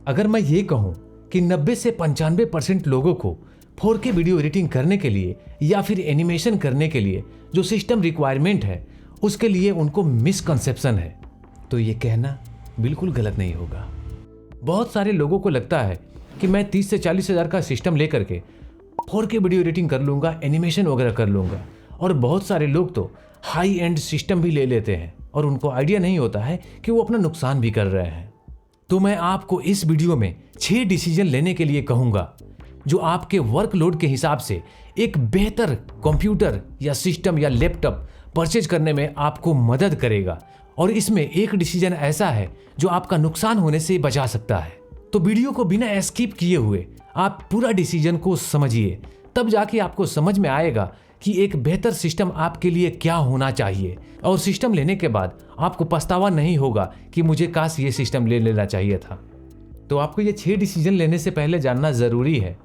अगर मैं ये कहूँ कि 90 से 95% लोगों को 4K वीडियो एडिटिंग करने के लिए या फिर एनिमेशन करने के लिए जो सिस्टम रिक्वायरमेंट है उसके लिए उनको मिसकंसेप्शन है, तो ये कहना बिल्कुल गलत नहीं होगा। बहुत सारे लोगों को लगता है कि मैं 30 से 40 हज़ार का सिस्टम लेकर के 4K वीडियो एडिटिंग कर लूँगा, एनिमेशन वगैरह कर लूँगा। और बहुत सारे लोग तो हाई एंड सिस्टम भी ले लेते हैं और उनको आइडिया नहीं होता है कि वो अपना नुकसान भी कर रहे हैं। तो मैं आपको इस वीडियो में 6 डिसीजन लेने के लिए कहूँगा जो आपके वर्कलोड के हिसाब से एक बेहतर कंप्यूटर या सिस्टम या लैपटॉप परचेज करने में आपको मदद करेगा। और इसमें एक डिसीजन ऐसा है जो आपका नुकसान होने से बचा सकता है। तो वीडियो को बिना स्किप किए हुए आप पूरा डिसीजन को समझिए, तब जाके आपको समझ में आएगा कि एक बेहतर सिस्टम आपके लिए क्या होना चाहिए। और सिस्टम लेने के बाद आपको पछतावा नहीं होगा कि मुझे काश ये सिस्टम ले लेना चाहिए था। तो आपको ये 6 डिसीजन लेने से पहले जानना ज़रूरी है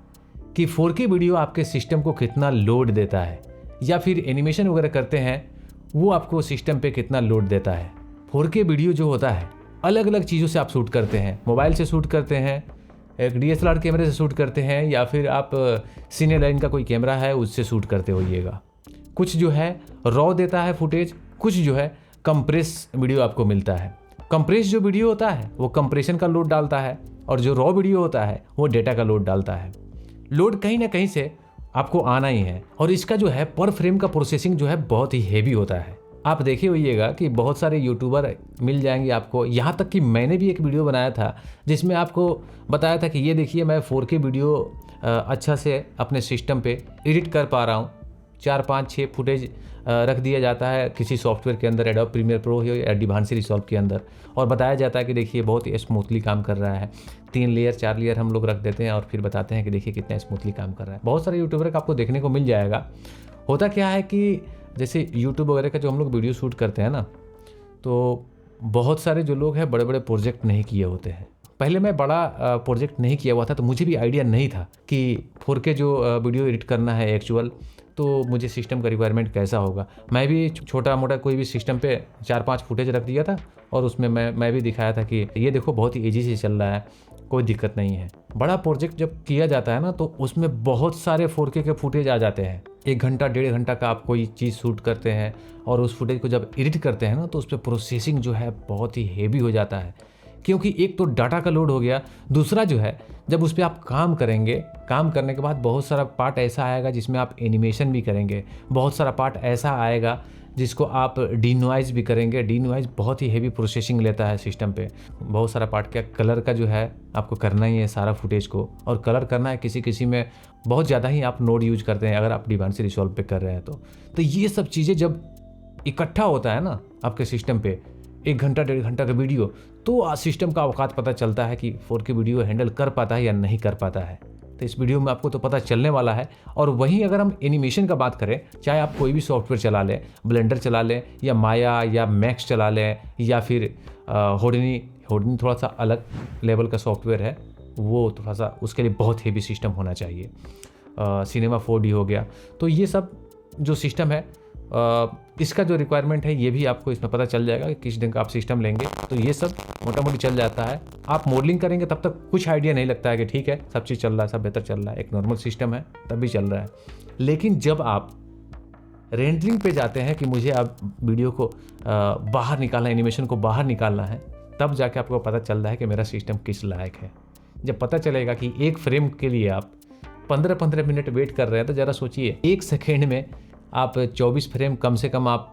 कि 4K वीडियो आपके सिस्टम को कितना लोड देता है, या फिर एनिमेशन वगैरह करते हैं वो आपको सिस्टम पे कितना लोड देता है। 4K वीडियो जो होता है अलग अलग चीज़ों से आप शूट करते हैं, मोबाइल से शूट करते हैं, एक DSLR कैमरे से शूट करते हैं, या फिर आप सीने लाइन का कोई कैमरा है उससे शूट करते होइएगा। कुछ जो है रॉ देता है फुटेज, कुछ जो है कंप्रेस वीडियो आपको मिलता है। कंप्रेस जो वीडियो होता है वो कंप्रेशन का लोड डालता है, और जो रॉ वीडियो होता है वो डेटा का लोड डालता है। लोड कहीं ना कहीं से आपको आना ही है, और इसका जो है पर फ्रेम का प्रोसेसिंग जो है बहुत ही हेवी होता है। आप देखे होइएगा कि बहुत सारे यूट्यूबर मिल जाएंगे आपको, यहाँ तक कि मैंने भी एक वीडियो बनाया था जिसमें आपको बताया था कि ये देखिए मैं 4K वीडियो अच्छा से अपने सिस्टम पे एडिट कर पा रहा हूँ। 4, 5, 6 फुटेज रख दिया जाता है किसी सॉफ्टवेयर के अंदर, एडोब प्रीमियर प्रो हो या डिवांसी रिसॉल्व के अंदर, और बताया जाता है कि देखिए बहुत ही स्मूथली काम कर रहा है। 3 लेयर 4 लेयर हम लोग रख देते हैं और फिर बताते हैं कि देखिए कितना स्मूथली काम कर रहा है। बहुत सारे यूट्यूबर का आपको देखने को मिल जाएगा। होता क्या है कि जैसे यूट्यूब वगैरह का जो हम लोग वीडियो शूट करते हैं ना, तो बहुत सारे जो लोग हैं बड़े बड़े प्रोजेक्ट नहीं किए होते हैं। पहले मैं बड़ा प्रोजेक्ट नहीं किया हुआ था, तो मुझे भी आइडिया नहीं था कि 4K जो वीडियो एडिट करना है एक्चुअल, तो मुझे सिस्टम का रिक्वायरमेंट कैसा होगा। मैं भी छोटा मोटा कोई भी सिस्टम पे 4-5 फुटेज रख दिया था, और उसमें मैं भी दिखाया था कि ये देखो बहुत ही ईजी से चल रहा है, कोई दिक्कत नहीं है। बड़ा प्रोजेक्ट जब किया जाता है ना, तो उसमें बहुत सारे 4K के फुटेज आ जाते हैं। 1 घंटा 1.5 घंटा का आप कोई चीज़ शूट करते हैं, और उस फुटेज को जब एडिट करते हैं ना, तो उस पर प्रोसेसिंग जो है बहुत ही हेवी हो जाता है। क्योंकि एक तो डाटा का लोड हो गया, दूसरा जो है जब उस पर आप काम करेंगे, काम करने के बाद बहुत सारा पार्ट ऐसा आएगा जिसमें आप एनिमेशन भी करेंगे, बहुत सारा पार्ट ऐसा आएगा जिसको आप डीनॉइज भी करेंगे। डीनॉइज बहुत ही हेवी प्रोसेसिंग लेता है सिस्टम पे। बहुत सारा पार्ट क्या कलर का जो है आपको करना ही है सारा फुटेज को, और कलर करना है किसी में बहुत ज़्यादा ही आप नोड यूज करते हैं अगर आप डिवांसी रिसॉल्व पे कर रहे हैं तो ये सब चीज़ें जब इकट्ठा होता है ना आपके सिस्टम पे, 1 घंटा 1.5 घंटा का वीडियो, तो सिस्टम का औकात पता चलता है कि 4K वीडियो हैंडल कर पाता है या नहीं कर पाता है। तो इस वीडियो में आपको तो पता चलने वाला है। और वहीं अगर हम एनिमेशन का बात करें, चाहे आप कोई भी सॉफ्टवेयर चला लें, ब्लेंडर चला लें या माया या मैक्स चला लें, या फिर होडनी थोड़ा सा अलग लेवल का सॉफ्टवेयर है, वो थोड़ा सा उसके लिए बहुत हेवी सिस्टम होना चाहिए। सिनेमा 4D हो गया। तो ये सब जो सिस्टम है इसका जो रिक्वायरमेंट है ये भी आपको इसमें पता चल जाएगा कि किस ढंग का आप सिस्टम लेंगे, तो ये सब मोटा मोटी चल जाता है। आप मॉडलिंग करेंगे तब तक कुछ आइडिया नहीं लगता है कि ठीक है सब चीज़ चल रहा है, सब बेहतर चल रहा है, एक नॉर्मल सिस्टम है तब भी चल रहा है। लेकिन जब आप रेंडरिंग पे जाते हैं कि मुझे आप वीडियो को बाहर निकालना, एनिमेशन को बाहर निकालना है, तब जाके आपको पता चल रहा है कि मेरा सिस्टम किस लायक है। जब पता चलेगा कि एक फ्रेम के लिए आप 15-15 मिनट वेट कर रहे हैं, तो ज़रा सोचिए 1 सेकेंड में आप 24 फ्रेम कम से कम आप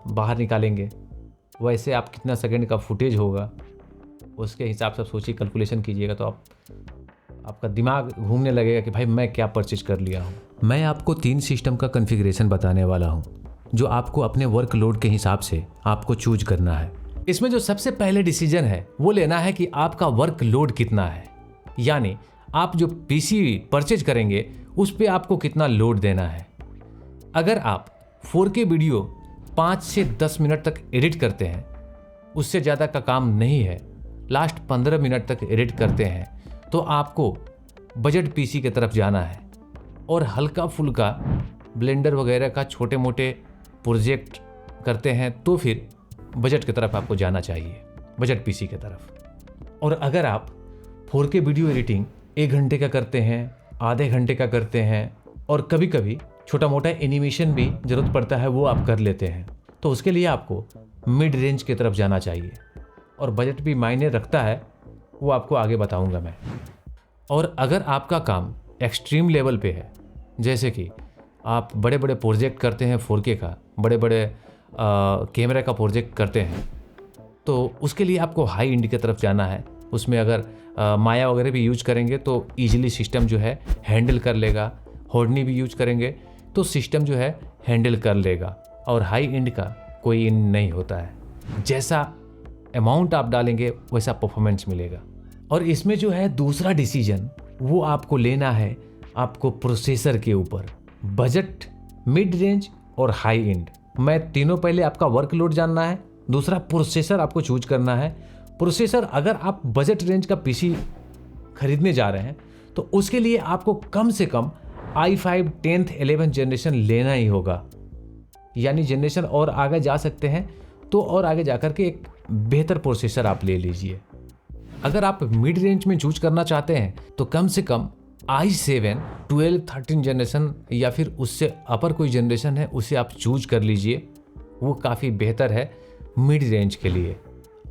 बाहर निकालेंगे, वैसे आप कितना सेकंड का फुटेज होगा उसके हिसाब से सोचिए, कैलकुलेशन कीजिएगा, तो आपका दिमाग घूमने लगेगा कि भाई मैं क्या परचेज कर लिया हूँ। मैं आपको 3 सिस्टम का कॉन्फ़िगरेशन बताने वाला हूँ जो आपको अपने वर्कलोड के हिसाब से आपको चूज करना है। इसमें जो सबसे पहले डिसीजन है वो लेना है कि आपका वर्कलोड कितना है, यानी आप जो PC परचेज करेंगे उस पर आपको कितना लोड देना है। अगर आप 4K वीडियो 5 से 10 मिनट तक एडिट करते हैं, उससे ज़्यादा का काम नहीं है, लास्ट 15 मिनट तक एडिट करते हैं, तो आपको बजट PC की तरफ जाना है। और हल्का फुल्का ब्लेंडर वगैरह का छोटे मोटे प्रोजेक्ट करते हैं तो फिर बजट की तरफ आपको जाना चाहिए, बजट PC की तरफ। और अगर आप 4K वीडियो एडिटिंग 1 घंटे का करते हैं, आधे घंटे का करते हैं, और कभी कभी छोटा मोटा एनिमेशन भी ज़रूरत पड़ता है, वो आप कर लेते हैं। तो उसके लिए आपको मिड रेंज की तरफ जाना चाहिए, और बजट भी मायने रखता है, वो आपको आगे बताऊंगा मैं। और अगर आपका काम एक्सट्रीम लेवल पे है, जैसे कि आप बड़े बड़े प्रोजेक्ट करते हैं 4K का, बड़े बड़े कैमरा का प्रोजेक्ट करते हैं, तो उसके लिए आपको हाई एंड की तरफ जाना है। उसमें अगर माया वगैरह भी यूज करेंगे तो ईजिली सिस्टम जो है हैंडल कर लेगा, होर्डनी भी यूज करेंगे तो सिस्टम जो है हैंडल कर लेगा, और हाई एंड का कोई इन नहीं होता है। जैसा अमाउंट आप डालेंगे वैसा परफॉर्मेंस मिलेगा। और इसमें जो है दूसरा डिसीजन वो आपको लेना है आपको प्रोसेसर के ऊपर, बजट, मिड रेंज और हाई एंड। मैं तीनों पहले आपका वर्कलोड जानना है, दूसरा प्रोसेसर आपको चूज करना है। प्रोसेसर अगर आप बजट रेंज का पीसी खरीदने जा रहे हैं तो उसके लिए आपको कम से कम i5 10th 11th जनरेशन लेना ही होगा, यानी जनरेशन और आगे जा सकते हैं तो और आगे जाकर के एक बेहतर प्रोसेसर आप ले लीजिए। अगर आप मिड रेंज में चूज करना चाहते हैं तो कम से कम i7 12 13 जनरेशन या फिर उससे अपर कोई जनरेशन है उसे आप चूज कर लीजिए, वो काफ़ी बेहतर है मिड रेंज के लिए।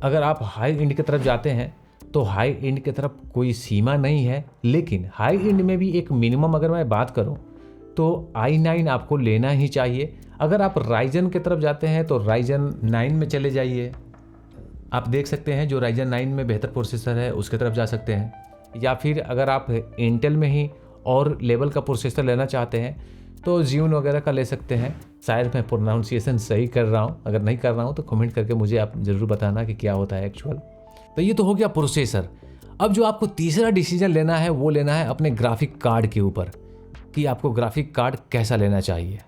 अगर आप हाई एंड की तरफ जाते हैं तो हाई एंड की तरफ कोई सीमा नहीं है, लेकिन हाई एंड में भी एक मिनिमम अगर मैं बात करूं तो i9 आपको लेना ही चाहिए। अगर आप राइजन की तरफ जाते हैं तो राइजन 9 में चले जाइए, आप देख सकते हैं जो राइजन 9 में बेहतर प्रोसेसर है उसकी तरफ जा सकते हैं। या फिर अगर आप इंटेल में ही और लेवल का प्रोसेसर लेना चाहते हैं तो Xeon वगैरह का ले सकते हैं। शायद मैं प्रोनाउंसिएशन सही कर रहा हूँ, अगर नहीं कर रहा हूँ तो कमेंट करके मुझे आप ज़रूर बताना कि क्या होता है एक्चुअल। तो ये तो हो गया प्रोसेसर। अब जो आपको तीसरा डिसीजन लेना है वो लेना है अपने ग्राफिक कार्ड के ऊपर, कि आपको ग्राफिक कार्ड कैसा लेना चाहिए।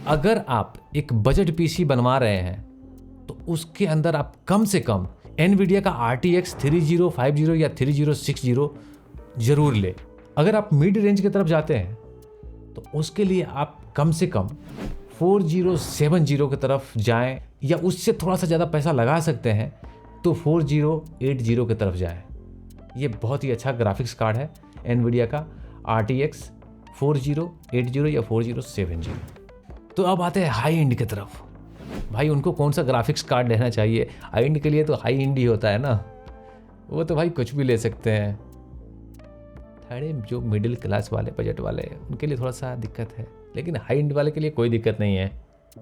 अगर आप एक बजट पीसी बनवा रहे हैं तो उसके अंदर आप कम से कम NVIDIA का RTX 3050 या 3060 जरूर ले। अगर आप मिड रेंज की तरफ जाते हैं तो उसके लिए आप कम से कम 4070 की तरफ जाएं, या उससे थोड़ा सा ज़्यादा पैसा लगा सकते हैं तो 4080 की तरफ जाएं। ये बहुत ही अच्छा ग्राफिक्स कार्ड है NVIDIA का RTX 4080 या 4070। तो अब आते हैं हाई एंड की तरफ। भाई उनको कौन सा ग्राफिक्स कार्ड लेना चाहिए? हाई एंड के लिए तो हाई एंड ही होता है ना, वो तो भाई कुछ भी ले सकते हैं। अरे जो मिडिल क्लास वाले बजट वाले उनके लिए थोड़ा सा दिक्कत है, लेकिन हाई एंड वाले के लिए कोई दिक्कत नहीं है।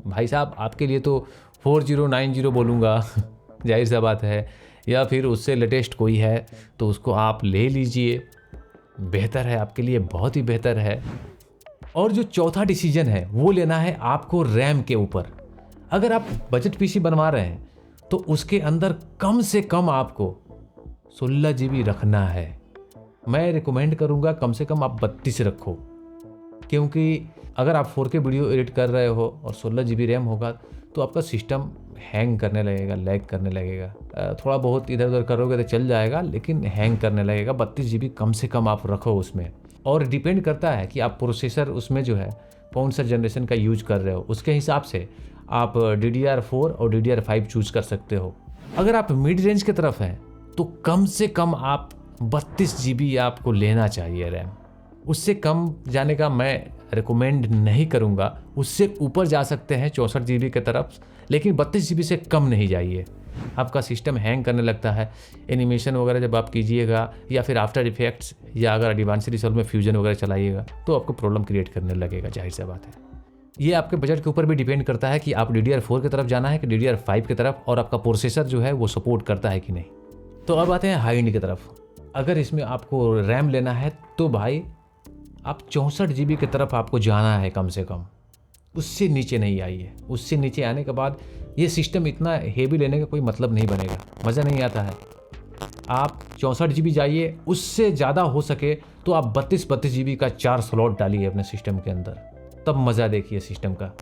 भाई साहब आपके लिए तो 4090 बोलूँगा जाहिर सा बात है, या फिर उससे लेटेस्ट कोई है तो उसको आप ले लीजिए, बेहतर है आपके लिए, बहुत ही बेहतर है। और जो चौथा डिसीजन है वो लेना है आपको रैम के ऊपर। अगर आप बजट पीसी बनवा रहे हैं तो उसके अंदर कम से कम आपको 16 GB रखना है। मैं रिकमेंड करूंगा कम से कम आप 32 रखो, क्योंकि अगर आप 4K वीडियो एडिट कर रहे हो और 16 GB रैम होगा तो आपका सिस्टम हैंग करने लगेगा, लैग करने लगेगा। थोड़ा बहुत इधर उधर करोगे तो चल जाएगा, लेकिन हैंग करने लगेगा। 32 GB कम से कम आप रखो उसमें। और डिपेंड करता है कि आप प्रोसेसर उसमें जो है कौन सा जनरेशन का यूज कर रहे हो, उसके हिसाब से आप DDR4 और DDR5 चूज कर सकते हो। अगर आप मिड रेंज की तरफ हैं तो कम से कम आप 32 GB आपको लेना चाहिए रैम। उससे कम जाने का मैं रिकमेंड नहीं करूँगा। उससे ऊपर जा सकते हैं 64 GB की तरफ, लेकिन 32 GB से कम नहीं जाइए। आपका सिस्टम हैंग करने लगता है। एनिमेशन वगैरह जब आप कीजिएगा या फिर आफ्टर इफेक्ट्स या अगर एडवांस रिसॉल्व में फ्यूजन वगैरह चलाइएगा तो आपको प्रॉब्लम क्रिएट करने लगेगा, जाहिर सी बात है। ये आपके बजट के ऊपर भी डिपेंड करता है कि आप DDR4 की तरफ जाना है कि DDR5 की तरफ, और आपका प्रोसेसर जो है वो सपोर्ट करता है कि नहीं। तो अब आते हैं हाई एंड की तरफ। अगर इसमें आपको रैम लेना है तो भाई आप 64 GB की तरफ आपको जाना है कम से कम, उससे नीचे नहीं आइए। उससे नीचे आने के बाद ये सिस्टम इतना हेवी लेने का कोई मतलब नहीं बनेगा, मज़ा नहीं आता है। आप 64 GB जाइए, उससे ज़्यादा हो सके तो आप 32 GB का 4 स्लॉट डालिए अपने सिस्टम के अंदर, तब मज़ा देखिए सिस्टम का,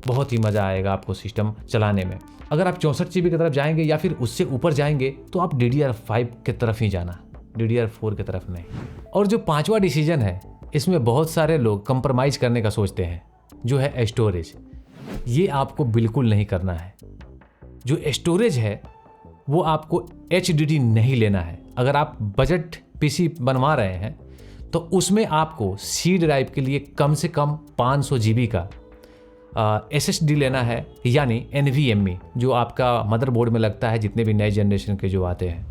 बहुत ही मज़ा आएगा आपको सिस्टम चलाने में। अगर आप 64 GB की तरफ जाएंगे या फिर उससे ऊपर जाएंगे तो आप DDR5 की तरफ ही जाना, DDR4 की तरफ नहीं। और जो पांचवा डिसीजन है, इसमें बहुत सारे लोग कंप्रोमाइज़ करने का सोचते हैं, जो है स्टोरेज। ये आपको बिल्कुल नहीं करना है। जो स्टोरेज है वो आपको HDD नहीं लेना है। अगर आप बजट पीसी बनवा रहे हैं तो उसमें आपको सी ड्राइव के लिए कम से कम 500 GB का SSD लेना है, यानी NVMe जो आपका मदरबोर्ड में लगता है जितने भी नए जनरेशन के जो आते हैं,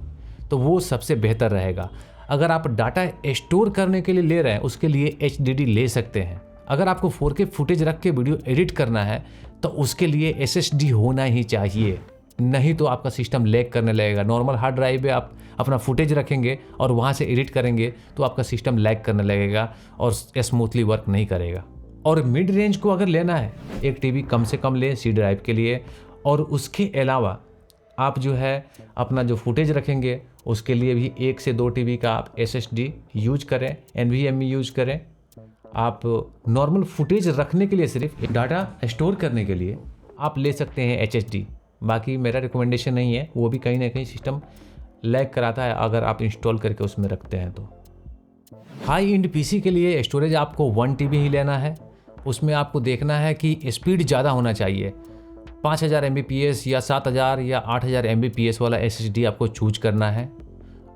तो वो सबसे बेहतर रहेगा। अगर आप डाटा स्टोर करने के लिए ले रहे हैं उसके लिए HDD ले सकते हैं। अगर आपको 4K फुटेज रख के वीडियो एडिट करना है तो उसके लिए SSD होना ही चाहिए, नहीं तो आपका सिस्टम लैग करने लगेगा। नॉर्मल हार्ड ड्राइव पे आप अपना फुटेज रखेंगे और वहाँ से एडिट करेंगे तो आपका सिस्टम लैग करने लगेगा और स्मूथली वर्क नहीं करेगा। और मिड रेंज को अगर लेना है 1 TB कम से कम लें सी ड्राइव के लिए, और उसके अलावा आप जो है अपना जो फुटेज रखेंगे उसके लिए भी 1 से 2 TB का आप SSD यूज करें, NVMe यूज करें। आप नॉर्मल फुटेज रखने के लिए, सिर्फ डाटा स्टोर करने के लिए आप ले सकते हैं HSD। बाकी मेरा रिकमेंडेशन नहीं है, वो भी कहीं ना कहीं सिस्टम लैग कराता है अगर आप इंस्टॉल करके उसमें रखते हैं तो। हाई एंड पीसी के लिए स्टोरेज आपको 1 TB ही लेना है। उसमें आपको देखना है कि स्पीड ज़्यादा होना चाहिए। 5000 Mbps या 7000 या 8000 Mbps वाला SSD आपको चूज करना है।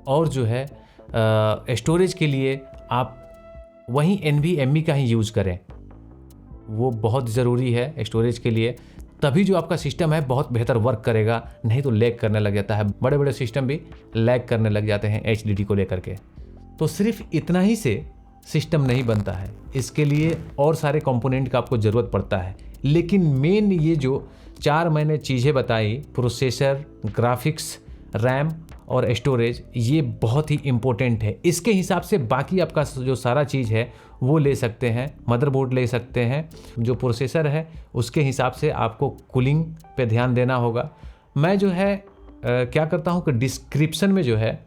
और जो है स्टोरेज के लिए आप वहीं NVMe का ही यूज़ करें, वो बहुत ज़रूरी है स्टोरेज के लिए। तभी जो आपका सिस्टम है बहुत बेहतर वर्क करेगा, नहीं तो लैग करने लग जाता है। बड़े बड़े सिस्टम भी लैग करने लग जाते हैं HDD को लेकर के। तो सिर्फ इतना ही से सिस्टम नहीं बनता है, इसके लिए और सारे कंपोनेंट का आपको ज़रूरत पड़ता है। लेकिन मेन ये जो 4 मैंने चीज़ें बताई, प्रोसेसर, ग्राफिक्स, रैम और स्टोरेज, ये बहुत ही इम्पोर्टेंट है। इसके हिसाब से बाकी आपका जो सारा चीज़ है वो ले सकते हैं। मदरबोर्ड ले सकते हैं। जो प्रोसेसर है उसके हिसाब से आपको कूलिंग पे ध्यान देना होगा। मैं जो है क्या करता हूँ कि डिस्क्रिप्शन में जो है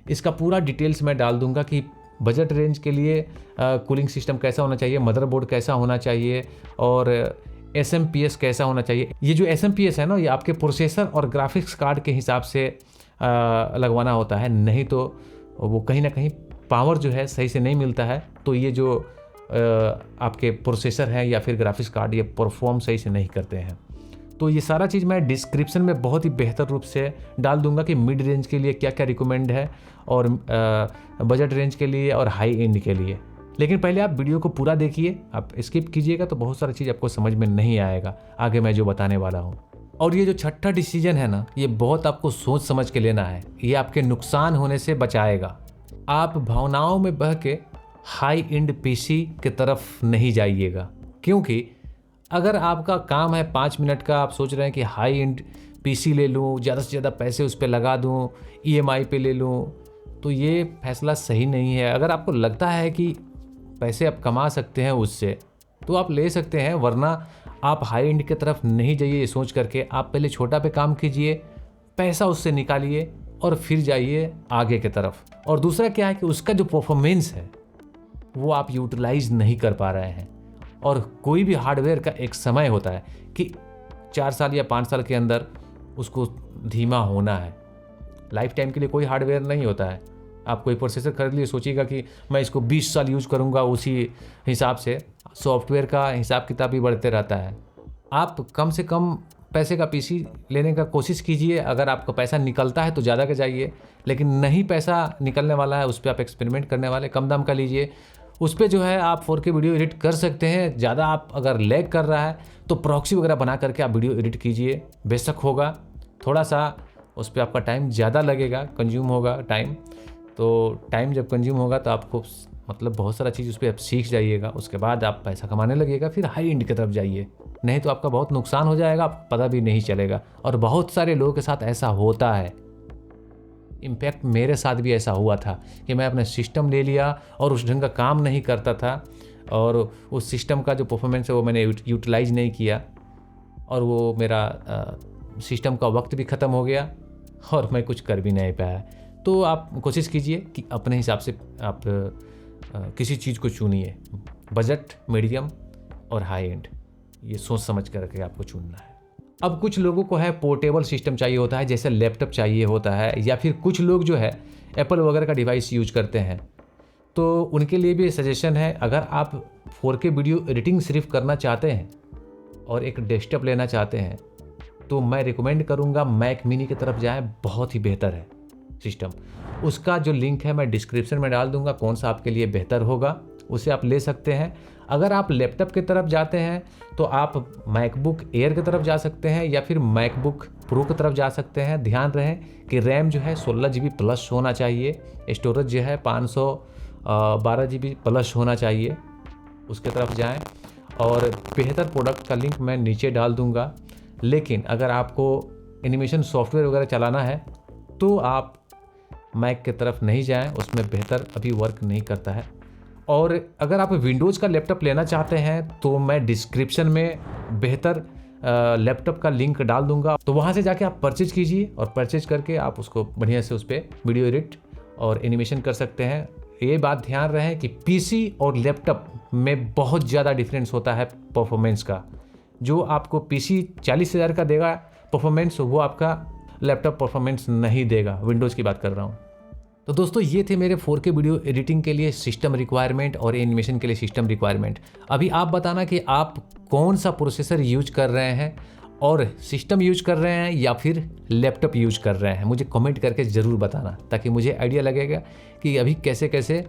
इसका पूरा डिटेल्स मैं डाल दूंगा कि बजट रेंज के लिए कूलिंग सिस्टम कैसा होना चाहिए, मदरबोर्ड कैसा होना चाहिए और SMPS कैसा होना चाहिए। ये जो SMPS है ना, ये आपके प्रोसेसर और ग्राफिक्स कार्ड के हिसाब से लगवाना होता है, नहीं तो वो कहीं ना कहीं पावर जो है सही से नहीं मिलता है। तो ये जो आपके प्रोसेसर हैं या फिर ग्राफिक्स कार्ड, ये परफॉर्म सही से नहीं करते हैं। तो ये सारा चीज़ मैं डिस्क्रिप्शन में बहुत ही बेहतर रूप से डाल दूंगा कि मिड रेंज के लिए क्या क्या रिकमेंड है और बजट रेंज के लिए और हाई एंड के लिए। लेकिन पहले आप वीडियो को पूरा देखिए, आप स्किप कीजिएगा तो बहुत सारी चीज़ आपको समझ में नहीं आएगा आगे मैं जो बताने वाला हूँ। और ये जो छठा डिसीजन है ना, ये बहुत आपको सोच समझ के लेना है, ये आपके नुकसान होने से बचाएगा। आप भावनाओं में बह के हाई एंड पीसी की तरफ नहीं जाइएगा, क्योंकि अगर आपका काम है 5 मिनट का, आप सोच रहे हैं कि हाई एंड पीसी ले लूँ, ज़्यादा से ज़्यादा पैसे उस पर लगा दूँ, EMI पे ले लूँ, तो ये फैसला सही नहीं है। अगर आपको लगता है कि पैसे आप कमा सकते हैं उससे, तो आप ले सकते हैं, वरना आप हाई एंड की तरफ नहीं जाइए। ये सोच करके आप पहले छोटा पे काम कीजिए, पैसा उससे निकालिए और फिर जाइए आगे की तरफ। और दूसरा क्या है कि उसका जो परफॉर्मेंस है वो आप यूटिलाइज नहीं कर पा रहे हैं। और कोई भी हार्डवेयर का एक समय होता है कि 4 साल या 5 साल के अंदर उसको धीमा होना है। लाइफ टाइम के लिए कोई हार्डवेयर नहीं होता है। आप कोई प्रोसेसर खरीद लिए, सोचिएगा कि मैं इसको 20 साल यूज करूंगा, उसी हिसाब से सॉफ्टवेयर का हिसाब किताब भी बढ़ते रहता है। आप कम से कम पैसे का पीसी लेने का कोशिश कीजिए। अगर आपका पैसा निकलता है तो ज़्यादा का जाइए, लेकिन नहीं पैसा निकलने वाला है उस पर आप एक्सपेरिमेंट करने वाले कम दाम का लीजिए। उस पर जो है आप 4K वीडियो एडिट कर सकते हैं। ज़्यादा आप अगर लैग कर रहा है तो प्रॉक्सी वगैरह बना करके आप वीडियो एडिट कीजिए। बेशक होगा थोड़ा सा, उस पर आपका टाइम ज़्यादा लगेगा, कंज्यूम होगा टाइम। तो टाइम जब कंज्यूम होगा तो आपको मतलब बहुत सारा चीज़ उस पर आप सीख जाइएगा, उसके बाद आप पैसा कमाने लगेगा, फिर हाई एंड की तरफ जाइए। नहीं तो आपका बहुत नुकसान हो जाएगा, आपको पता भी नहीं चलेगा। और बहुत सारे लोगों के साथ ऐसा होता है। इम्पैक्ट मेरे साथ भी ऐसा हुआ था कि मैं अपना सिस्टम ले लिया और उस ढंग का काम नहीं करता था, और उस सिस्टम का जो परफॉर्मेंस है वो मैंने यूटिलाइज नहीं किया, और वो मेरा सिस्टम का वक्त भी ख़त्म हो गया और मैं कुछ कर भी नहीं पाया। तो आप कोशिश कीजिए कि अपने हिसाब से आप किसी चीज़ को चुनिए। बजट, मीडियम और हाई एंड, ये सोच समझ करके आपको चुनना है। अब कुछ लोगों को है पोर्टेबल सिस्टम चाहिए होता है, जैसे लैपटॉप चाहिए होता है, या फिर कुछ लोग जो है एप्पल वगैरह का डिवाइस यूज करते हैं, तो उनके लिए भी सजेशन है। अगर आप 4K वीडियो एडिटिंग सिर्फ करना चाहते हैं और एक डेस्कटॉप लेना चाहते हैं, तो मैं रिकमेंड करूंगा मैक मिनी की तरफ जाएं, बहुत ही बेहतर है। सिस्टम, उसका जो लिंक है मैं डिस्क्रिप्शन में डाल दूंगा, कौन सा आपके लिए बेहतर होगा उसे आप ले सकते हैं। अगर आप लैपटॉप की तरफ जाते हैं तो आप मैकबुक एयर की तरफ जा सकते हैं या फिर मैकबुक प्रो की तरफ जा सकते हैं। ध्यान रहे कि रैम जो है 16 GB प्लस होना चाहिए, स्टोरेज जो है 512 GB प्लस होना चाहिए, उसके तरफ जाएं। और बेहतर प्रोडक्ट का लिंक मैं नीचे डाल दूंगा। लेकिन अगर आपको एनिमेशन सॉफ्टवेयर वगैरह चलाना है तो आप मैक की तरफ नहीं जाएं, उसमें बेहतर अभी वर्क नहीं करता है। और अगर आप विंडोज़ का लैपटॉप लेना चाहते हैं तो मैं डिस्क्रिप्शन में बेहतर लैपटॉप का लिंक डाल दूंगा, तो वहाँ से जाके आप परचेज कीजिए और परचेज करके आप उसको बढ़िया से उस पर वीडियो एडिट और एनिमेशन कर सकते हैं। ये बात ध्यान रहे कि पीसी और लैपटॉप में बहुत ज़्यादा डिफरेंस होता है परफॉर्मेंस का। जो आपको पीसी 40,000 का देगा परफॉर्मेंस, वो आपका लैपटॉप परफॉर्मेंस नहीं देगा। विंडोज़ की बात कर रहा हूँ। तो दोस्तों ये थे मेरे 4K वीडियो एडिटिंग के लिए सिस्टम रिक्वायरमेंट और एनिमेशन के लिए सिस्टम रिक्वायरमेंट। अभी आप बताना कि आप कौन सा प्रोसेसर यूज कर रहे हैं, और सिस्टम यूज कर रहे हैं या फिर लैपटॉप यूज कर रहे हैं। मुझे कमेंट करके ज़रूर बताना, ताकि मुझे आइडिया लगेगा कि अभी कैसे कैसे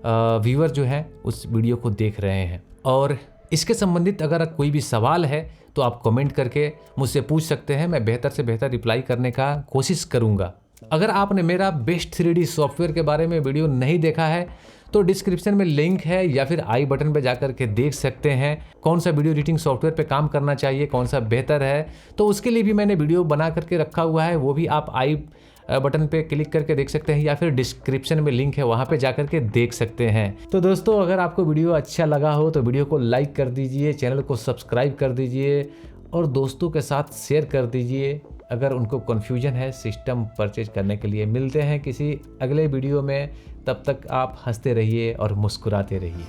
व्यूअर जो हैं उस वीडियो को देख रहे हैं। और इसके संबंधित अगर कोई भी सवाल है तो आप कमेंट करके मुझसे पूछ सकते हैं, मैं बेहतर से बेहतर रिप्लाई करने का कोशिश करूँगा। अगर आपने मेरा बेस्ट 3D सॉफ्टवेयर के बारे में वीडियो नहीं देखा है तो डिस्क्रिप्शन में लिंक है या फिर आई बटन पे जाकर के देख सकते हैं कौन सा वीडियो एडिटिंग सॉफ्टवेयर पे काम करना चाहिए, कौन सा बेहतर है। तो उसके लिए भी मैंने वीडियो बना करके रखा हुआ है, वो भी आप आई बटन पे क्लिक करके देख सकते हैं या फिर डिस्क्रिप्शन में लिंक है, वहाँ पे जाकर के देख सकते हैं। तो दोस्तों अगर आपको वीडियो अच्छा लगा हो तो वीडियो को लाइक कर दीजिए, चैनल को सब्सक्राइब कर दीजिए और दोस्तों के साथ शेयर कर दीजिए अगर उनको कन्फ्यूजन है सिस्टम परचेज करने के लिए। मिलते हैं किसी अगले वीडियो में, तब तक आप हंसते रहिए और मुस्कुराते रहिए।